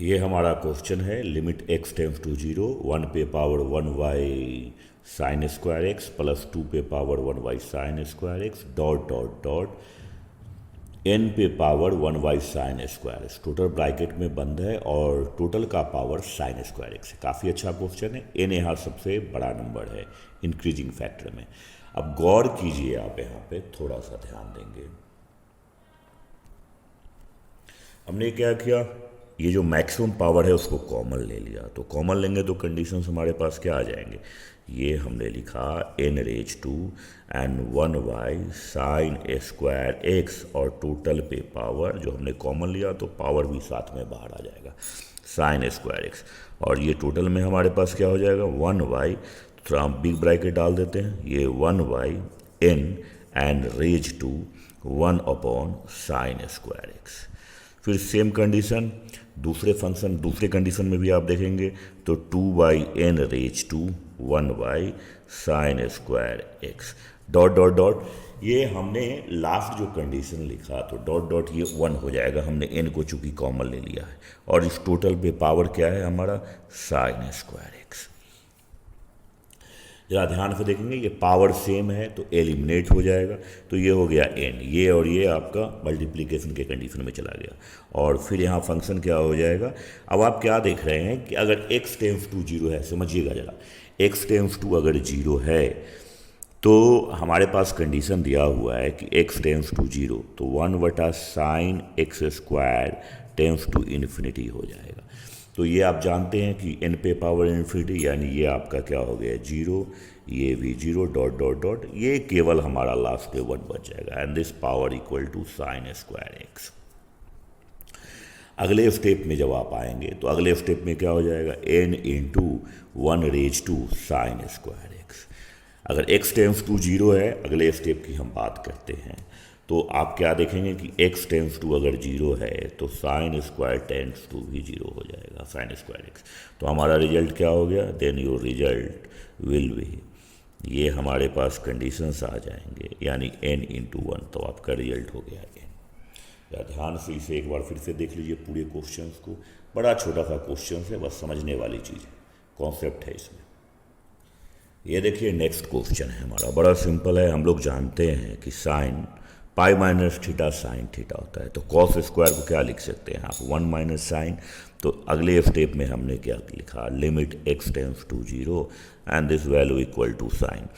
ये हमारा क्वेश्चन है limit x tends to zero 1 पे power 1y sine square x plus 2 पे power 1y sine square x dot dot dot n पे power 1y sine square x total bracket में बंद है और टोटल का पावर साइन स्क्वायर एक्स है। काफ़ी अच्छा क्वेश्चन है। n यहाँ सबसे बड़ा नंबर है इंक्रीजिंग फैक्टर में। अब गौर कीजिए, आप यहाँ पे थोड़ा सा ध्यान देंगे। हमने क्या किया, ये जो मैक्सिमम पावर है उसको कॉमन ले लिया। तो कॉमन लेंगे तो कंडीशंस हमारे पास क्या आ जाएंगे, ये हमने लिखा n raise to and 1y sine square x और टोटल पे पावर जो हमने कॉमन लिया तो पावर भी साथ में बाहर आ जाएगा साइन स्क्वायर एक्स। और ये टोटल में हमारे पास क्या हो जाएगा 1y, थोड़ा हम बिग ब्रैकेट डाल देते हैं, ये 1y n and raise to 1 upon sine square x. फिर सेम कंडीशन दूसरे फंक्शन दूसरे कंडीशन में भी आप देखेंगे तो 2y n raise to 1y sine square x dot dot dot. ये हमने लास्ट जो कंडीशन लिखा तो डॉट डॉट ये 1 हो जाएगा, हमने n को चूंकि कॉमन ले लिया है। और इस टोटल पे पावर क्या है हमारा साइन स्क्वायर एक्स। जरा ध्यान से देखेंगे, ये पावर सेम है तो एलिमिनेट हो जाएगा, तो ये हो गया n, ये और ये आपका मल्टीप्लिकेशन के कंडीशन में चला गया। और फिर यहाँ फंक्शन क्या हो जाएगा। अब आप क्या देख रहे हैं कि अगर x टेंस टू जीरो है, समझिएगा जरा, x टेंस टू अगर जीरो है तो हमारे पास कंडीशन दिया हुआ है कि x टेंस टू जीरो तो 1 sine x square tends to infinity हो जाएगा। तो ये आप जानते हैं कि n पे पावर इन्फिनिटी, यानी ये आपका क्या हो गया जीरो, ये भी जीरो डॉट डॉट डॉट, ये केवल हमारा लास्ट पे 1 बच जाएगा and this power equal to sine square x. अगले स्टेप में जब आप आएंगे तो अगले स्टेप में क्या हो जाएगा n into 1 raise to sine square x. अगर x टेंस टू जीरो है, अगले स्टेप की हम बात करते हैं तो आप क्या देखेंगे कि x टेंस टू अगर जीरो है तो साइन स्क्वायर टेंस टू भी जीरो हो जाएगा साइन स्क्वायर एक्स। तो हमारा रिजल्ट क्या हो गया, then your result will be, ये हमारे पास कंडीशंस आ जाएंगे यानी n इंटू 1, तो आपका रिजल्ट हो गया n। या ध्यान से इसे एक बार फिर से देख लीजिए पूरे क्वेश्चंस को, बड़ा छोटा सा क्वेश्चन है, बस समझने वाली चीज़ है, कॉन्सेप्ट है इसमें। ये देखिए नेक्स्ट क्वेश्चन है हमारा, बड़ा सिंपल है। हम लोग जानते हैं कि sine pi minus theta sine theta होता है, तो कॉस स्क्वायर को क्या लिख सकते हैं आप 1 माइनस साइन। तो अगले स्टेप में हमने क्या लिखा, limit x tends to zero and this value equal to sine.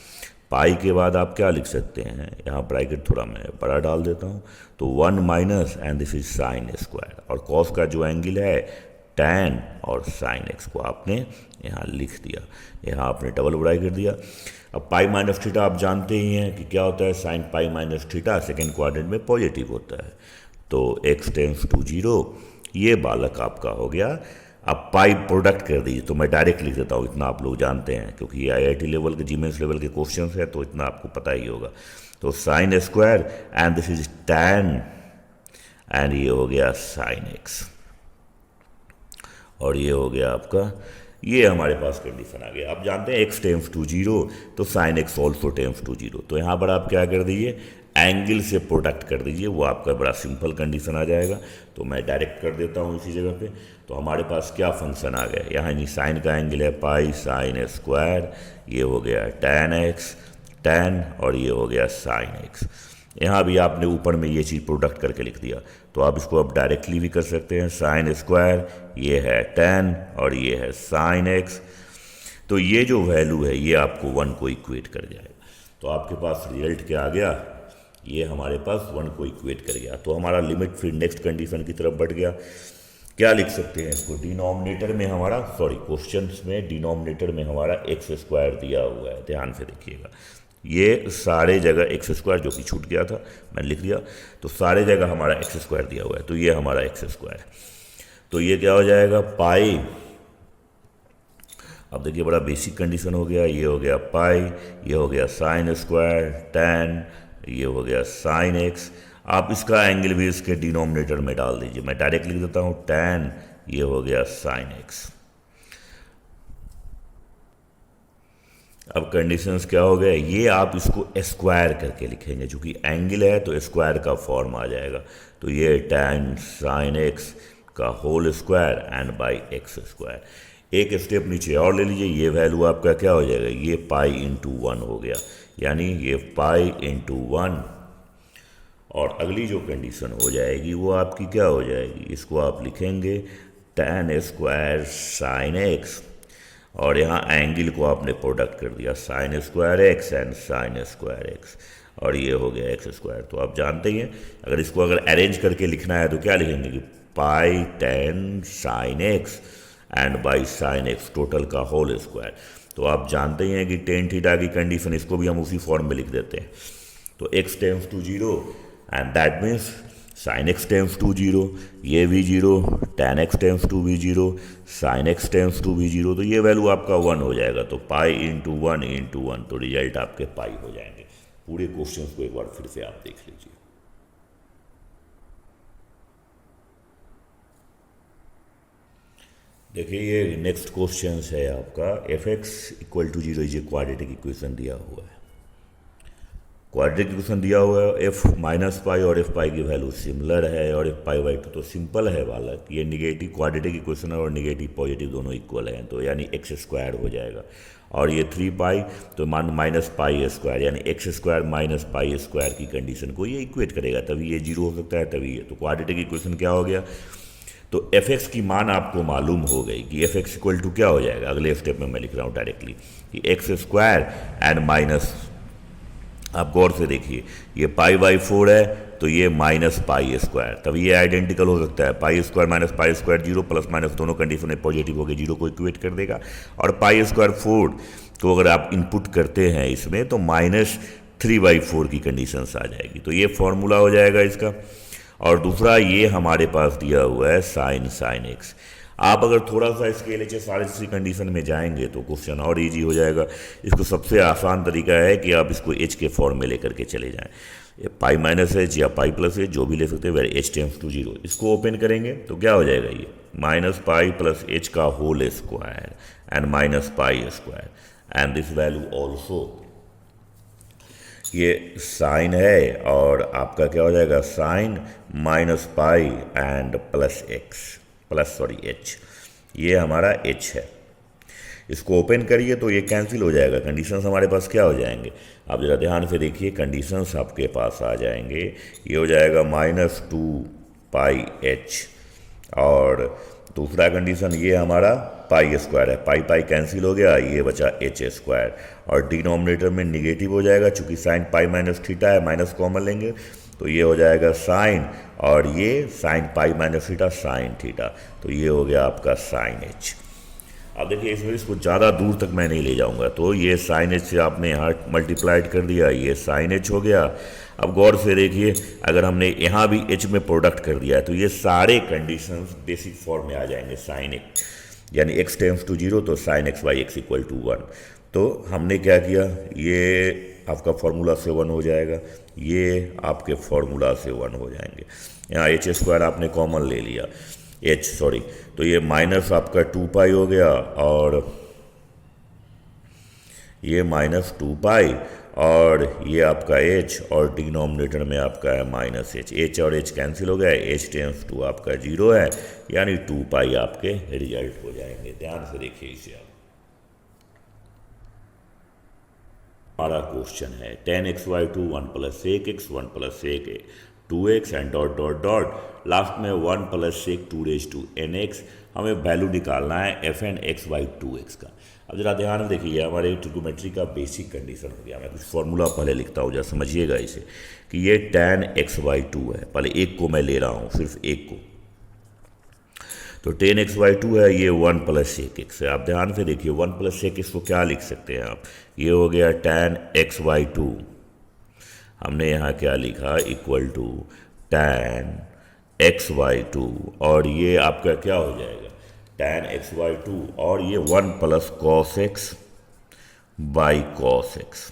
Pi के बाद आप क्या लिख सकते हैं, यहाँ ब्रैकेट थोड़ा मैं बड़ा डाल देता हूँ, तो 1 minus and this is sine square, और कॉस का जो एंगल है टैन और साइन एक्स को आपने यहाँ लिख दिया, यहाँ आपने डबल ब्रैकेट दिया। अब पाई माइनस थीटा आप जानते ही हैं कि क्या होता है, sine pi minus theta second quadrant में पॉजिटिव होता है। तो x टेंस टू जीरो ये बालक आपका हो गया। अब पाई प्रोडक्ट कर दीजिए, तो मैं डायरेक्ट लिख देता हूँ, इतना आप लोग जानते हैं क्योंकि ये IIT लेवल के जीमेंस लेवल के क्वेश्चन है तो इतना आपको पता ही होगा। तो sine square and this is tan and ये हो गया साइन एक्स, और ये हो गया आपका, ये हमारे पास कंडीशन आ गया। आप जानते हैं x टेंस टू जीरो तो sine x also tends to zero, तो यहाँ पर आप क्या कर दीजिए एंगल से प्रोडक्ट कर दीजिए, वो आपका बड़ा सिंपल कंडीशन आ जाएगा। तो मैं डायरेक्ट कर देता हूँ इसी जगह पे। तो हमारे पास क्या फंक्शन आ गया, यहाँ नहीं साइन का एंगल है पाई साइन स्क्वायर, ये हो गया टैन एक्स टैन, और ये हो गया साइन एक्स। यहाँ भी आपने ऊपर में ये चीज़ प्रोडक्ट करके लिख दिया, तो आप इसको अब डायरेक्टली भी कर सकते हैं, साइन स्क्वायर ये है टैन और ये है साइन एक्स। तो ये जो वैल्यू है ये आपको 1 को इक्वेट कर जाएगा। तो आपके पास रिजल्ट क्या आ गया, ये हमारे पास 1 को इक्वेट कर गया। तो हमारा लिमिट फिर नेक्स्ट कंडीशन की तरफ बढ़ गया। क्या लिख सकते हैं इसको, डिनोमिनेटर में हमारा, सॉरी क्वेश्चन में डिनोमिनेटर में हमारा एक्स स्क्वायर दिया हुआ है, ध्यान से देखिएगा। ये सारे जगह एक्स स्क्वायर जो कि छूट गया था मैंने लिख दिया, तो सारे जगह हमारा एक्स स्क्वायर दिया हुआ है, तो ये हमारा एक्स स्क्वायर है। तो ये क्या हो जाएगा पाई, अब देखिए बड़ा बेसिक कंडीशन हो गया, ये हो गया पाई, ये हो गया साइन स्क्वायर टैन, ये हो गया साइन एक्स। आप इसका एंगल भी इसके डिनोमिनेटर में डाल दीजिए, मैं डायरेक्ट लिख देता हूँ टैन, ये हो गया साइन एक्स। अब कंडीशंस क्या हो गए, ये आप इसको स्क्वायर करके लिखेंगे, चूंकि एंगल है तो स्क्वायर का फॉर्म आ जाएगा। तो ये टैन साइन एक्स का whole square and by x square. एक स्टेप नीचे और ले लीजिए, ये वैल्यू आपका क्या हो जाएगा, ये पाई इंटू 1 हो गया, यानी ये पाई इंटू 1। और अगली जो कंडीशन हो जाएगी वो आपकी क्या हो जाएगी, इसको आप लिखेंगे tan स्क्वायर साइन एक्स, और यहाँ एंगल को आपने प्रोडक्ट कर दिया sign square x and sign square x, और ये हो गया एक्स स्क्वायर। तो आप जानते ही हैं, अगर इसको अगर अरेंज करके लिखना है तो क्या लिखेंगे कि pi tan sine X and by sine X total का होल स्क्वायर। तो आप जानते ही हैं कि टेन थीटा की कंडीशन, इसको भी हम उसी फॉर्म में लिख देते हैं। तो x tends to 0 and that means sine x tends to 0, ये भी 0, tan x टेंस टू भी 0, साइन एक्स टेंस टू भी 0, तो ये वैल्यू आपका 1 हो जाएगा। तो पाई इंटू 1 इंटू 1, तो रिजल्ट आपके पाई हो जाएंगे। पूरे क्वेश्चन को एक बार फिर से आप देख लीजिए। देखिए ये नेक्स्ट क्वेश्चन है आपका, एफ एक्स इक्वल टू 0 ये क्वाड्रेटिक इक्वेशन दिया हुआ है। क्वाड्रेटिक इक्वेशन दिया हुआ है, एफ माइनस पाई और एफ पाई की वैल्यू सिमिलर है, और एफ पाई बाई 2 तो सिंपल है वाला, ये निगेटिव क्वाड्रेटिक इक्वेशन है और निगेटिव पॉजिटिव दोनों इक्वल हैं, तो यानी एक्स स्क्वायर हो जाएगा। और ये 3 पाई तो मान माइनस पाई स्क्वायर, यानी x square minus pi square की कंडीशन को ये इक्वेट करेगा, तभी ये 0 हो सकता है, तभी ये। तो क्वाड्रेटिक इक्वेशन क्या हो गया, तो एफ एक्स की मान आपको मालूम हो गई कि एफ एक्स इक्वल टू क्या हो जाएगा। अगले स्टेप में मैं लिख रहा हूँ डायरेक्टली कि एक्स स्क्वायर एंड माइनस, आप गौर से देखिए ये पाई बाई 4 है तो ये माइनस पाई स्क्वायर, तभी ये आइडेंटिकल हो सकता है। Pi square minus pi square 0, plus minus दोनों कंडीशन में पॉजिटिव हो गए, 0 को इक्वेट कर देगा। और पाई स्क्वायर 4 को अगर आप इनपुट करते हैं इसमें तो माइनस 3/4 की कंडीशंस आ जाएगी, तो ये फॉर्मूला हो जाएगा इसका। और दूसरा ये हमारे पास दिया हुआ है साइन एक्स। आप अगर थोड़ा सा इसके एलएचएस आरएचएस कंडीशन में जाएंगे तो क्वेश्चन और इजी हो जाएगा। इसको सबसे आसान तरीका है कि आप इसको एच के फॉर्म में लेकर के चले जाएं, ये पाई माइनस एच या पाई प्लस एच जो भी ले सकते हैं, वेर एच टेंस टू 0। इसको ओपन करेंगे तो क्या हो जाएगा, ये माइनस पाई प्लस एच का whole square and minus pi square and this value also, ये साइन है और आपका क्या हो जाएगा sine minus pi and plus x H, ये हमारा एच है। इसको ओपन करिए तो ये कैंसिल हो जाएगा, कंडीशंस हमारे पास क्या हो जाएंगे, आप जरा ध्यान से देखिए, कंडीशंस आपके पास आ जाएंगे। ये हो जाएगा माइनस 2 पाई एच, और दूसरा कंडीशन ये हमारा पाई स्क्वायर है, पाई पाई कैंसिल हो गया, ये बचा एच स्क्वायर, और डिनोमिनेटर में निगेटिव हो जाएगा, चूंकि साइन पाई माइनस थीटा है, माइनस कॉमन लेंगे तो ये हो जाएगा साइन, और ये sine pi minus theta sine theta, तो ये हो गया आपका साइन एच। अब देखिए इसमें इसको ज़्यादा दूर तक मैं नहीं ले जाऊंगा, तो ये साइन एच से आपने यहाँ मल्टीप्लाइड कर दिया, ये साइन एच हो गया। अब गौर से देखिए, अगर हमने यहाँ भी एच में प्रोडक्ट कर दिया है तो ये सारे कंडीशंस बेसिक फॉर्म में आ जाएंगे। साइन एक्स यानी एक्स टेंस टू 0 तो sine x by x equal to 1। तो हमने क्या किया, ये आपका फॉर्मूला से 1 हो जाएगा, ये आपके फॉर्मूला से 1 हो जाएंगे। यहाँ एच स्क्वायर आपने कॉमन ले लिया, तो ये माइनस आपका 2 पाई हो गया, और ये माइनस 2 पाई, और ये आपका h, और डिनोमिनेटर में आपका है माइनस h और h कैंसिल हो गया, h टेंस टू आपका 0 है, यानी 2 पाई आपके रिजल्ट हो जाएंगे। ध्यान से देखिए इसे आप। हमारा क्वेश्चन है tan x y 2 1 plus 1x 1 plus 1 2x and dot dot dot, last में 1 प्लस 1 2 रेज टू nx। हमें वैल्यू निकालना है fn x by 2x का। अब जरा ध्यान में देखिए, हमारे ट्रिगोमेट्री का बेसिक कंडीशन हो गया। मैं कुछ फॉर्मूला पहले लिखता हूँ, जरा समझिएगा इसे कि ये tan x by 2 है, पहले एक को मैं ले रहा हूँ, सिर्फ एक को, तो tan x by 2 है, ये 1 प्लस 1x है। आप ध्यान से देखिए 1 प्लस 1x को क्या लिख सकते हैं आप, ये हो गया tan x by 2, हमने यहाँ क्या लिखा equal to tan x by 2, और ये आपका क्या हो जाएगा tan x by 2, और ये 1 plus cos x by cos x।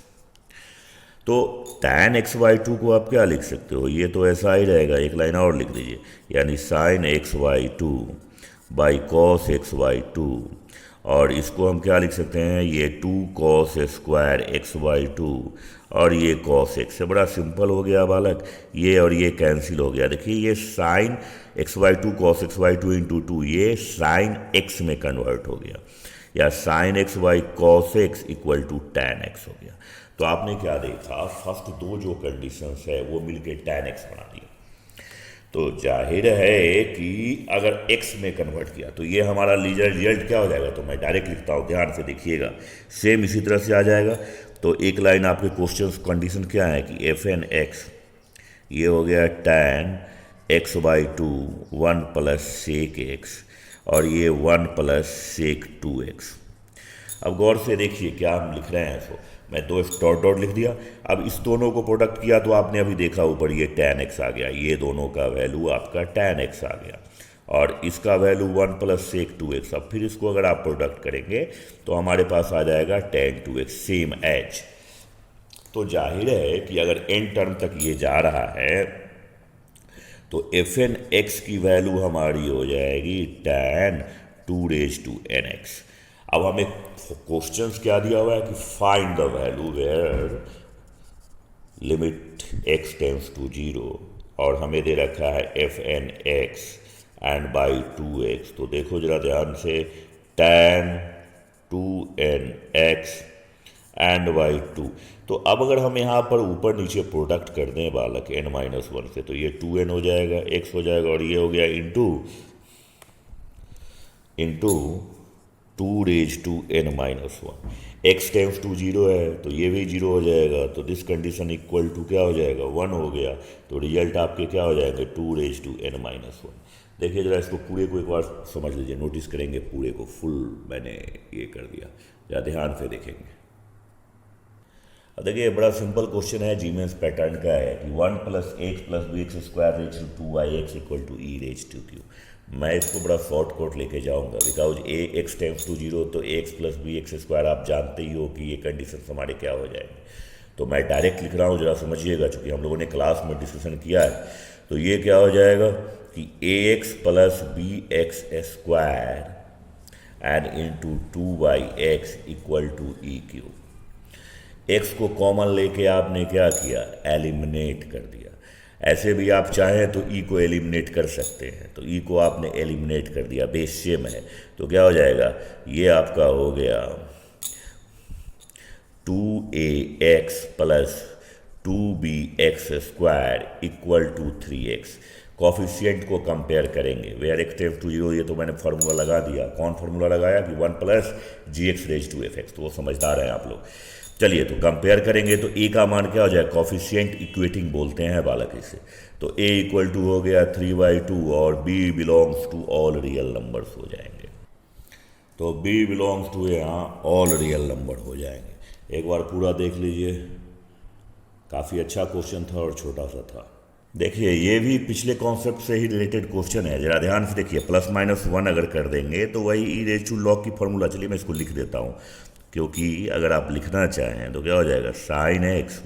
तो tan x by 2 को आप क्या लिख सकते हो, ये तो ऐसा ही रहेगा, एक लाइन और लिख दीजिए, यानी sin x by 2 by cos x by 2, और इसको हम क्या लिख सकते हैं, ये 2 cos स्क्वायर एक्स बाई 2 और ये cos x से बड़ा सिंपल हो गया बालक, ये और ये कैंसिल हो गया। देखिए ये sine x by 2 cos x by 2 into 2 ये साइन x में कन्वर्ट हो गया, या sine x by cos x equal to tan x हो गया। तो आपने क्या देखा, फर्स्ट दो जो कंडीशंस है वो मिलके tan x बना दिया। तो जाहिर है कि अगर x में कन्वर्ट किया तो ये हमारा रिजल्ट क्या हो जाएगा, तो मैं डायरेक्ट लिखता हूँ, ध्यान से देखिएगा, सेम इसी तरह से आ जाएगा। तो एक लाइन आपके क्वेश्चन कंडीशन क्या है कि एफ एन एक्स ये हो गया tan x by 2 1 plus sec x और ये 1 प्लस सेक 2x। अब गौर से देखिए क्या हम लिख रहे हैं, इसको मैं दो डॉट डॉट लिख दिया। अब इस दोनों को प्रोडक्ट किया तो आपने अभी देखा ऊपर ये tan x आ गया, ये दोनों का वैल्यू आपका tan x आ गया और इसका वैल्यू 1 प्लस सेक 2x। अब फिर इसको अगर आप प्रोडक्ट करेंगे तो हमारे पास आ जाएगा tan 2x सेम एज। तो जाहिर है कि अगर n टर्म तक ये जा रहा है तो एफ एन एक्स की वैल्यू हमारी हो जाएगी tan 2 रेज टू nx। अब हमें क्वेश्चंस क्या दिया हुआ है कि find the value where limit x tends to 0 और हमें दे रखा है F N X and by 2x। तो देखो जरा ध्यान से, tan 2nx एंड बाई 2। तो अब अगर हम यहाँ पर ऊपर नीचे प्रोडक्ट कर दें बालक n-1 से तो ये 2n हो जाएगा, x हो जाएगा और ये हो गया into 2 raise to n-1। x tends to 0 है तो ये भी 0 हो जाएगा, तो दिस कंडीशन इक्वल टू क्या हो जाएगा 1 हो गया। तो रिजल्ट आपके क्या हो जाएंगे 2 रेज टू n-1। देखिए जरा इसको पूरे को एक बार समझ लीजिए, नोटिस करेंगे पूरे को, फुल मैंने ये कर दिया, जरा ध्यान से देखेंगे। अब देखिए बड़ा सिंपल क्वेश्चन है, जीमेंस पैटर्न का है कि 1 plus x plus B x square raise to 2y(x) equal to E raise to Q. मैं इसको बड़ा शॉर्ट कट लेके जाऊंगा, because A x tends to 0 तो x plus B x square आप जानते ही हो कि ये कंडीशन हमारे क्या हो जाएंगे। तो मैं डायरेक्ट लिख रहा हूँ, जरा समझिएगा, चूँकि हम लोगों ने क्लास में डिस्कशन किया है। तो ये क्या हो जाएगा कि A X plus B x square and into 2y(x) equal to E Q. X को कॉमन लेके आपने क्या किया, एलिमिनेट कर दिया। ऐसे भी आप चाहें तो ई को एलिमिनेट कर सकते हैं, तो ई को आपने एलिमिनेट कर दिया, बेस सेम है। तो क्या हो जाएगा, ये आपका हो गया 2ax प्लस 2bx स्क्वायर इक्वल टू 3x। कॉफिशिएंट को कंपेयर करेंगे, वेयर एक्स टेंड्स टू 0, ये तो मैंने फार्मूला लगा दिया। कौन फार्मूला लगाया कि 1 plus gx raise to fx। तो वो समझदार हैं आप लोग। चलिए तो कंपेयर करेंगे तो ए का मान क्या हो जाएगा, कॉफिशिएंट इक्वेटिंग बोलते हैं बालक इसे। तो a इक्वल टू हो गया 3/2 और b belongs to all real numbers हो जाएंगे। तो b बिलोंग्स टू यहाँ ऑल रियल नंबर हो जाएंगे। एक बार पूरा देख लीजिए, काफ़ी अच्छा क्वेश्चन था और छोटा सा था। देखिए ये भी पिछले कॉन्सेप्ट से ही रिलेटेड क्वेश्चन है, जरा ध्यान से देखिए। +-1 अगर कर देंगे तो वही ई रेज टू लॉग की फॉर्मूला। चलिए मैं इसको लिख देता हूँ, क्योंकि अगर आप लिखना चाहें तो क्या हो जाएगा साइन एक्स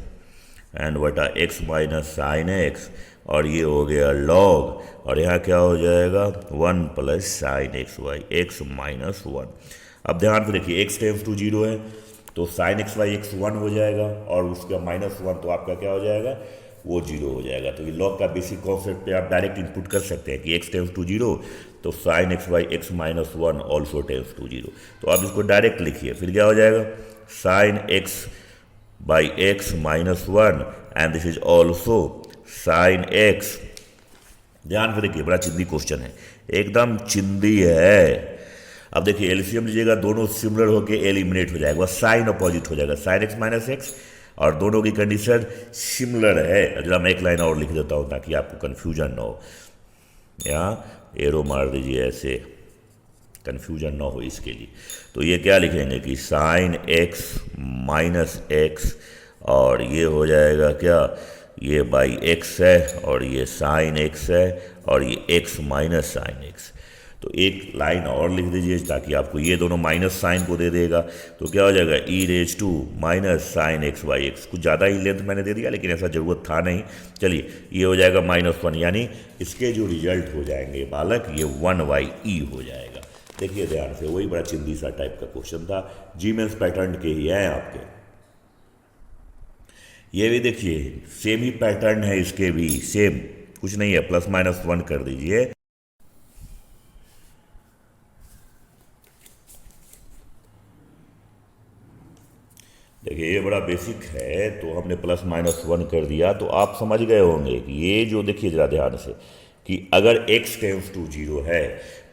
एंड बटा x माइनस साइन एक्स और ये हो गया लॉग, और यहाँ क्या हो जाएगा 1 plus sine x by x minus 1। अब ध्यान से देखिए x टेंड्स टू 0 है तो साइन एक्स बाई एक्स 1 हो जाएगा और उसका -1 तो आपका क्या हो जाएगा, वो 0 हो जाएगा। तो ये लॉग का बेसिक कॉन्सेप्ट पे आप डायरेक्ट इनपुट कर सकते हैं कि x टेंड्स टू 0 तो sine x by x minus 1 also tends to 0। तो आप इसको डायरेक्ट लिखिए, फिर क्या हो जाएगा sine x by x minus 1 and this is also sine x. ध्यान से देखिए, बड़ा चिंदी क्वेश्चन है, एकदम चिंदी है। अब देखिए एलसीएम लीजिएगा, दोनों सिमिलर होके एलिमिनेट हो जाएगा, साइन अपोजिट हो जाएगा, साइन एक्स माइनस एक्स, और दोनों की कंडीशन सिमिलर है। जरा मैं एक लाइन और लिख देता हूँ ताकि आपको कन्फ्यूजन ना हो। यहाँ एरो मार दीजिए, ऐसे कन्फ्यूजन ना हो इसके लिए। तो ये क्या लिखेंगे कि साइन एक्स माइनस एक्स और ये हो जाएगा क्या, ये बाई एक्स है और ये साइन एक्स है और ये एक्स माइनस साइन एक्स। तो एक लाइन और लिख दीजिए ताकि आपको ये दोनों माइनस साइन को दे देगा। तो क्या हो जाएगा E raise to minus sine x by X. कुछ ज़्यादा ही लेंथ मैंने दे दिया, लेकिन ऐसा ज़रूरत था नहीं। चलिए ये हो जाएगा -1, यानी इसके जो रिजल्ट हो जाएंगे बालक ये 1/e हो जाएगा। देखिए ध्यान से, वही बड़ा चिंदी सा टाइप का क्वेश्चन था, जीमेंस पैटर्न के ही हैं आपके। ये भी देखिए सेम ही पैटर्न है, इसके भी सेम, कुछ नहीं है, ±1 कर दीजिए। देखिए ये बड़ा बेसिक है, तो हमने ±1 कर दिया, तो आप समझ गए होंगे कि ये जो, देखिए जरा ध्यान से, कि अगर x टेंड्स टू 0 है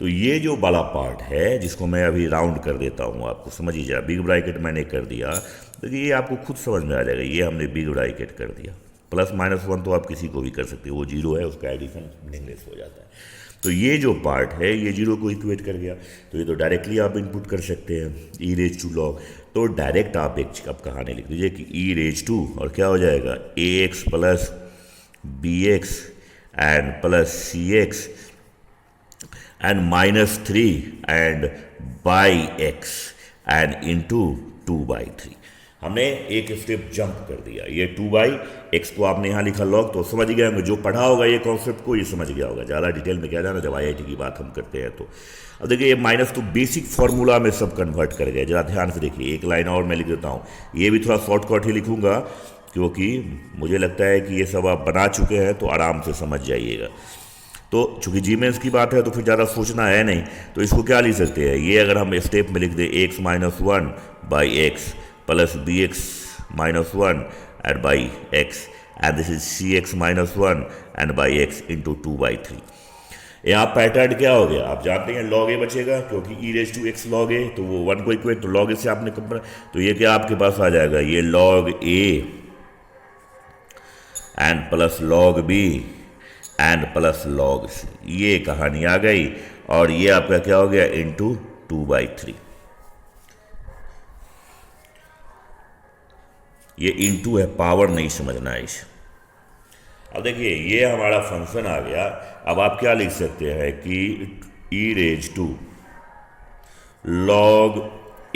तो ये जो वाला पार्ट है, जिसको मैं अभी राउंड कर देता हूँ, आपको समझिए जरा, बिग ब्रैकेट मैंने कर दिया, तो ये आपको खुद समझ में आ जाएगा, ये हमने बिग ब्रैकेट कर दिया। ±1 तो आप किसी को भी कर सकते हो, वो 0 है, उसका एडिशन मीनिंगलेस हो जाता है। तो ये जो पार्ट है ये 0 को इक्वेट कर गया, तो ये तो डायरेक्टली आप इनपुट कर सकते हैं, e⁻²log, तो डायरेक्ट आप एक अब कहानी लिख लीजिए कि e⁻², और क्या हो जाएगा, ax plus bx and plus cx and -3 and by x and into 2/3। हमने एक स्टेप जंप कर दिया, ये 2/x को आपने यहाँ लिखा log, तो समझ गया होंगे, जो पढ़ा होगा ये कॉन्सेप्ट को, ये समझ गया होगा, ज़्यादा डिटेल में क्या जाना जब IIT की बात हम करते हैं तो। अब देखिए ये माइनस तो बेसिक फार्मूला में सब कन्वर्ट कर गया, जरा ध्यान से देखिए, एक लाइन और मैं लिख देता हूँ, ये भी थोड़ा शॉर्टकट ही लिखूंगा क्योंकि मुझे लगता है कि ये सब आप बना चुके हैं, तो आराम से समझ जाइएगा। तो चूंकि जीमेंस की बात है तो फिर ज़्यादा सोचना है नहीं, तो इसको क्या लिख सकते हैं, ये अगर हम स्टेप में लिख दें x - 1/x plus bx - 1 and by x and this is cx - 1 and by x into 2/3। यहाँ पैटर्न क्या हो गया, आप जानते हैं log a बचेगा, क्योंकि e⁻x log a, तो वो 1 को इक्वेट, तो log a से आपने कंपेयर, तो ये क्या आपके पास आ जाएगा, ये log a and plus log b and plus log c, ये कहानी आ गई, और ये आपका क्या हो गया, इंटू 2/3। ये इंटू है, पावर नहीं समझना है इसे। अब देखिए ये हमारा फंक्शन आ गया, अब आप क्या लिख सकते हैं कि e⁻log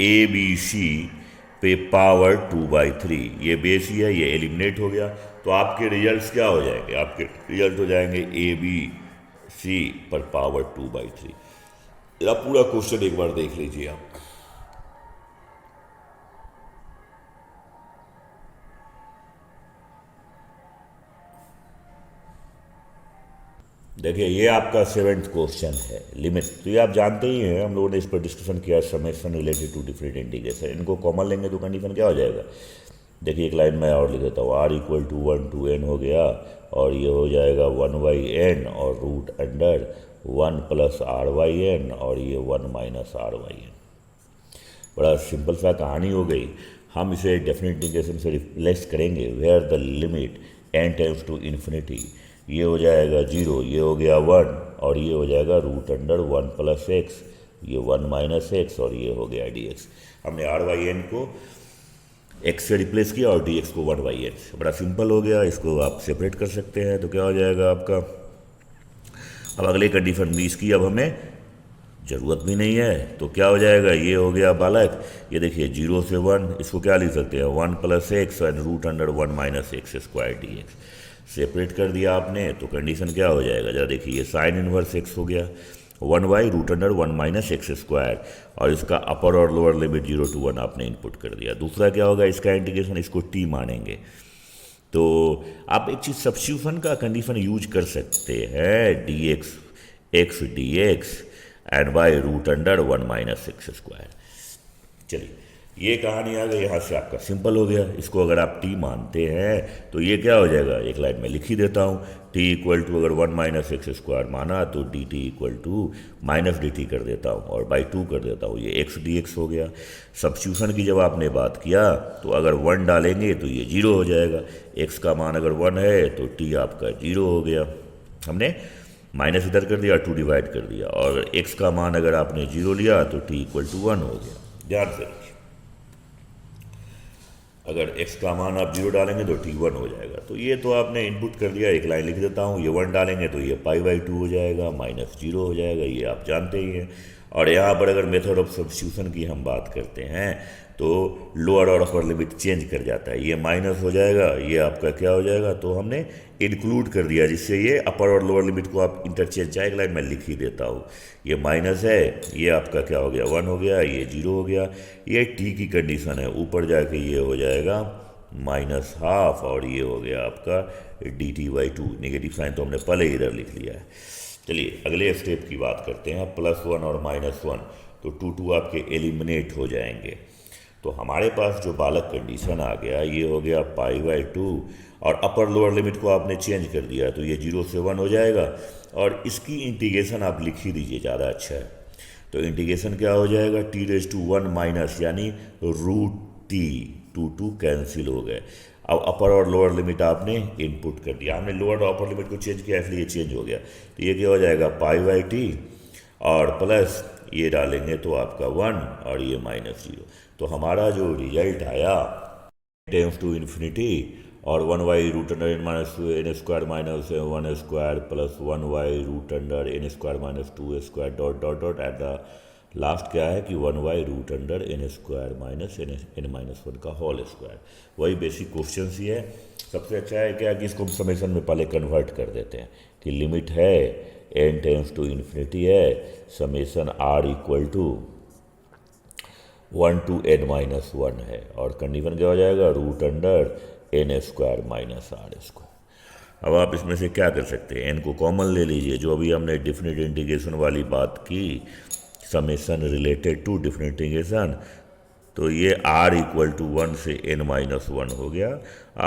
abc पे पावर 2/3, ये बेस ही है, ये एलिमिनेट हो गया, तो आपके रिजल्ट्स क्या हो जाएंगे, आपके रिजल्ट हो जाएंगे abc पर पावर 2/3। जरा पूरा क्वेश्चन एक बार देख लीजिए आप। देखिए ये आपका 7th क्वेश्चन है, लिमिट, तो ये आप जानते ही हैं, हम लोगों ने इस पर डिस्कशन किया, summation related to different integration, इनको कॉमन लेंगे तो कंडीशन क्या हो जाएगा। देखिए एक लाइन में और लिख देता हूँ, r = 1 to n हो गया, और ये हो जाएगा 1/n और रूट अंडर 1 + r/n, और ये 1 - r/n। बड़ा सिंपल सा कहानी हो गई। हम इसे डेफिनेट इंटीग्रेशन से रिप्लेस करेंगे, where the limit n tends to infinity, ये हो जाएगा 0, ये हो गया 1, और ये हो जाएगा रूट अंडर 1 + x, ये 1 - x, और ये हो गया dx। हमने r/n को x से रिप्लेस किया और dx को 1/n से, बड़ा सिंपल हो गया, इसको आप सेपरेट कर सकते हैं, तो क्या हो जाएगा आपका। अब अगले कंडीशन में इसकी अब हमें ज़रूरत भी नहीं है, तो क्या हो जाएगा, ये हो गया बालक, ये देखिए 0 से 1, इसको क्या लिख सकते हैं, 1 + x and root under 1 - x² dx। Separate कर दिया आपने, तो कंडीशन क्या हो जाएगा, जरा देखिए, ये साइन इनवर्स x हो गया, 1/√1 - x², और इसका अपर और लोअर लिमिट 0 to 1 आपने इनपुट कर दिया। दूसरा क्या होगा, इसका इंटीग्रेशन, इसको t मानेंगे, तो आप एक चीज़ सब्स्टिट्यूशन का कंडीशन यूज कर सकते हैं, dx x dx and by root under 1 - x²। चलिए ये कहानी आ गई, यहाँ से आपका सिंपल हो गया। इसको अगर आप t मानते हैं तो ये क्या हो जाएगा, एक लाइन में लिख ही देता हूँ, t = अगर 1 - x² माना तो dt = -dt कर देता हूँ, और बाई 2 कर देता हूँ, ये x dx हो गया। सब्स्टिट्यूशन की जब आपने बात किया तो अगर 1 डालेंगे तो ये 0 हो जाएगा, x का मान अगर 1 है तो t आपका 0 हो गया, हमने माइनस इधर कर दिया, 2 डिवाइड कर दिया, और x का मान अगर आपने 0 लिया तो t = 1 हो गया। ध्यान से रखिए, अगर x का मान आप 0 डालेंगे तो t 1 हो जाएगा, तो ये तो आपने इनपुट कर दिया, एक लाइन लिख देता हूँ, ये 1 डालेंगे तो ये π/2 हो जाएगा, -0 हो जाएगा, ये आप जानते ही हैं। और यहाँ पर अगर मेथड ऑफ सब्स्टिट्यूशन की हम बात करते हैं तो लोअर और अपर लिमिट चेंज कर जाता है, ये माइनस हो जाएगा, ये आपका क्या हो जाएगा, तो हमने इंक्लूड कर दिया जिससे ये अपर और लोअर लिमिट को आप इंटरचेंज चाहे लाइन मैं लिख ही देता हूँ। ये माइनस है, ये आपका क्या हो गया 1 हो गया, ये 0 हो गया, ये टी की कंडीशन है, ऊपर जाके ये हो जाएगा -12 और ये हो गया आपका dt/2। नेगेटिव साइन तो हमने पहले ही इधर लिख लिया है। चलिए अगले स्टेप की बात करते हैं, +1 और -1, तो 2 आपके एलिमिनेट हो जाएंगे। तो हमारे पास जो बालक कंडीशन आ गया ये हो गया π/2 और अपर लोअर लिमिट को आपने चेंज कर दिया तो ये 0 से 1 हो जाएगा और इसकी इंटीग्रेशन आप लिख ही दीजिए, ज़्यादा अच्छा है। तो इंटीग्रेशन क्या हो जाएगा t⁻1 माइनस यानी √t, 2 कैंसिल हो गए। अब अपर और लोअर लिमिट आपने इनपुट कर दिया, हमने लोअर और अपर लिमिट को चेंज किया इसलिए चेंज हो गया। तो ये क्या हो जाएगा π/t और प्लस ये डालेंगे तो आपका 1 और ये -0। तो हमारा जो रिजल्ट आया टेंस टू इन्फिनिटी और 1/√n-2 -1² plus 1/√n² -2² dot at the last क्या है कि 1/√n² का होल स्क्वायर। वही बेसिक क्वेश्चन ही है। सबसे अच्छा है क्या कि इसको हम समेशन में पहले कन्वर्ट कर देते हैं कि लिमिट है n टेंस टू इन्फिनिटी है, summation r equal to 1 to n-1 है और कंडीशन क्या हो जाएगा √n² -r²। अब आप इसमें से क्या कर सकते हैं, n को कॉमन ले लीजिए, जो अभी हमने डिफिनिट इंटीग्रेशन वाली बात की, summation related to definite integration, तो ये r इक्वल टू 1 से n-1 हो गया।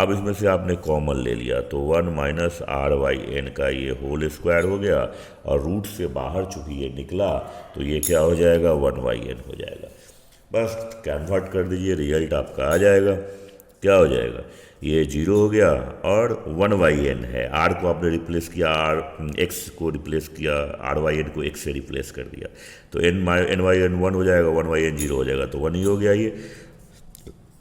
अब इसमें से आपने कॉमन ले लिया तो 1 -r/n का ये होल स्क्वायर हो गया और रूट से बाहर चूंकि ये निकला तो ये क्या हो जाएगा 1/n हो जाएगा। बस कन्वर्ट कर दीजिए, रिजल्ट आपका आ जाएगा। क्या हो जाएगा, ये 0 हो गया और 1/n है, r को आपने रिप्लेस किया, x को रिप्लेस किया, r/n को x से रिप्लेस कर दिया तो n/n 1 हो जाएगा, 1/n 0 हो जाएगा तो 1 ही हो गया। ये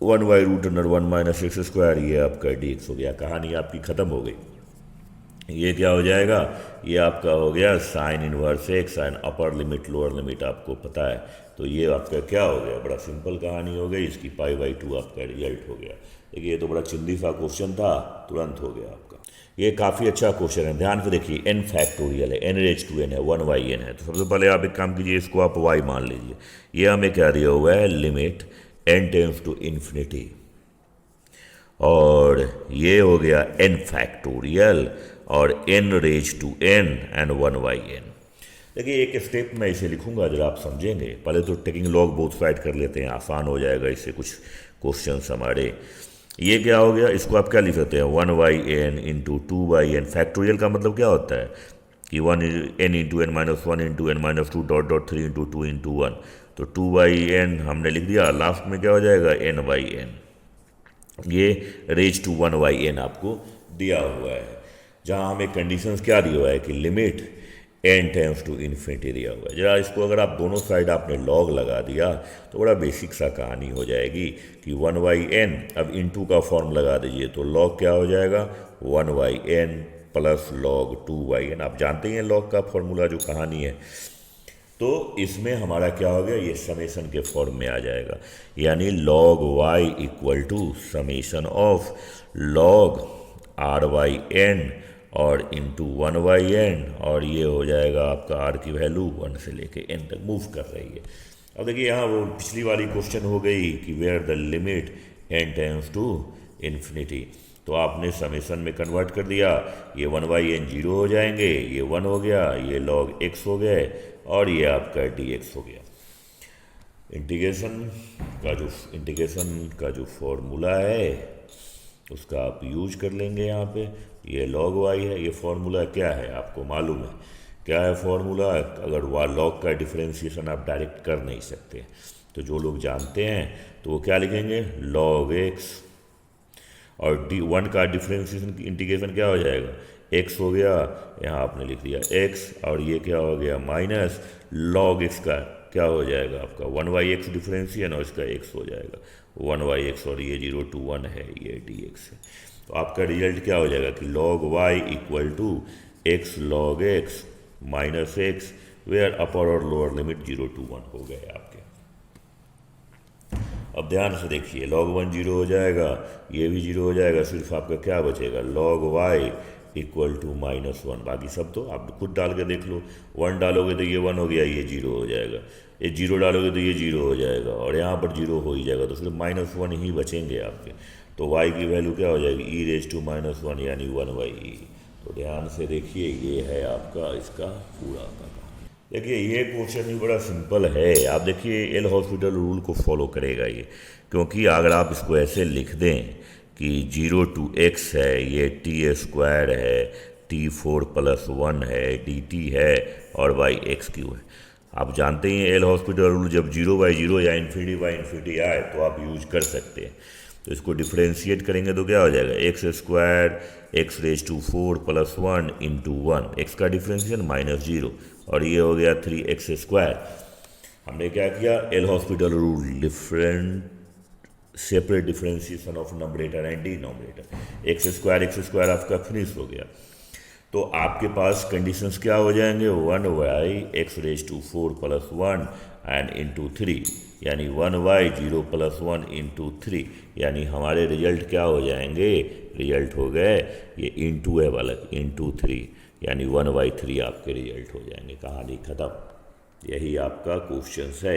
1/√1 -x², ये आपका dx हो गया, कहानी आपकी ख़त्म हो गई। ये क्या हो जाएगा, ये आपका हो गया sine inverse x, sine upper limit lower limit आपको पता है, तो ये आपका क्या हो गया, बड़ा सिंपल कहानी हो गई, इसकी π/2 आपका रिजल्ट हो गया। देखिए ये तो बड़ा चिंदी सा क्वेश्चन था, तुरंत हो गया आपका। ये काफ़ी अच्छा क्वेश्चन है, ध्यान से देखिए, n फैक्टोरियल है, n⁻2n है, 1/n है। तो सबसे पहले आप एक काम कीजिए, इसको आप y मान लीजिए। ये हमें क्या दिया हुआ है, limit n tends to infinity और ये हो गया n फैक्टोरियल और n⁻n एंड 1/n। देखिए एक स्टेप में इसे लिखूंगा, जरा आप समझेंगे। पहले तो टेकिंग लॉग बोथ साइड कर लेते हैं, आसान हो जाएगा, इससे कुछ क्वेश्चन हमारे। ये क्या हो गया, इसको आप क्या लिख सकते हैं 1/n इंटू 2/n। फैक्टोरियल का मतलब क्या होता है कि 1n into n-1 into n-2 dot 3 into 2 into 1, तो 2/n हमने लिख दिया, लास्ट में क्या हो जाएगा n/n। ये रेज टू 1/n आपको दिया हुआ है, जहाँ हमें कंडीशंस क्या दिया हुआ है कि limit n tends to infinity दिया हुआ है। जरा इसको अगर आप दोनों साइड आपने लॉग लगा दिया तो बड़ा बेसिक सा कहानी हो जाएगी कि 1/n, अब इनटू का फॉर्म लगा दीजिए तो लॉग क्या हो जाएगा 1/n प्लस लॉग 2/n। आप जानते हैं लॉग का फॉर्मूला जो कहानी है, तो इसमें हमारा क्या हो गया, ये समेशन के फॉर्म में आ जाएगा, यानी log y equal to summation of log r/n और इंटू 1/n, और ये हो जाएगा आपका r की वैल्यू 1 से लेके n तक मूव कर रही है। अब देखिए यहाँ वो पिछली वाली क्वेश्चन हो गई कि where the limit n tends to infinity, तो आपने समेशन में कन्वर्ट कर दिया, ये 1/n 0 हो जाएंगे, ये 1 हो गया, ये log x हो गए और ये आपका dx हो गया। इंटीग्रेशन का जो फॉर्मूला है उसका आप यूज कर लेंगे। यहाँ पे ये log y है, ये फॉर्मूला क्या है आपको मालूम है, क्या है फॉर्मूला। अगर log का डिफरेंशिएशन आप डायरेक्ट कर नहीं सकते, तो जो लोग जानते हैं तो वो क्या लिखेंगे log x, और d1 का डिफरेंशिएशन इंटीग्रेशन क्या हो जाएगा, x हो गया, यहाँ आपने लिख दिया x, और ये क्या हो गया माइनस log x का क्या हो जाएगा आपका 1/x डिफरेंशिएशन और इसका x हो जाएगा 1/x, और ये 0 to 1 है, ये dx है। तो आपका रिजल्ट क्या हो जाएगा कि log y equal to x log x minus x where upper और लोअर लिमिट 0 to 1 हो गए आपके। अब ध्यान से देखिए, log 1 0 हो जाएगा, ये भी 0 हो जाएगा, सिर्फ आपका क्या बचेगा log y इक्वल टू -1। बाकी सब तो आप खुद डाल के देख लो, 1 डालोगे तो ये 1 हो गया, ये 0 हो जाएगा, ये 0 डालोगे तो ये 0 हो जाएगा, और यहाँ पर 0 हो ही जाएगा, तो सिर्फ -1 ही बचेंगे आपके। तो y की वैल्यू क्या हो जाएगी, e⁻⁻1 यानी 1/e। तो ध्यान से देखिए, ये है आपका इसका पूरा का। देखिए ये क्वेश्चन भी बड़ा सिंपल है, आप देखिए एल हॉस्पिटल रूल को फॉलो करेगा ये, क्योंकि अगर आप इसको ऐसे लिख दें कि 0 to x है, ये t² है, t4 + 1 है, dt है, और y x³ है। आप जानते ही एल हॉस्पिटल रूल, जब 0/0 या ∞/∞ आए तो आप यूज कर सकते हैं। तो इसको डिफ्रेंशिएट करेंगे तो क्या हो जाएगा, x² x⁴ + 1 × 1, x का डिफ्रेंशिएशन -0, और ये हो गया 3x²। हमने क्या किया, L hospital rule, separate differentiation of numerator and denominator. x² आपका फिनिश हो गया। तो आपके पास कंडीशंस क्या हो जाएंगे, 1y x⁴ + 1 एंड × 3, यानी 1y 0 + 1 × 3, यानी हमारे रिजल्ट क्या हो जाएंगे, रिजल्ट हो गए ये इंटू है वाला × 3, यानी 1/3 आपके रिजल्ट हो जाएंगे। कहानी खत्म। यही आपका क्वेश्चन है।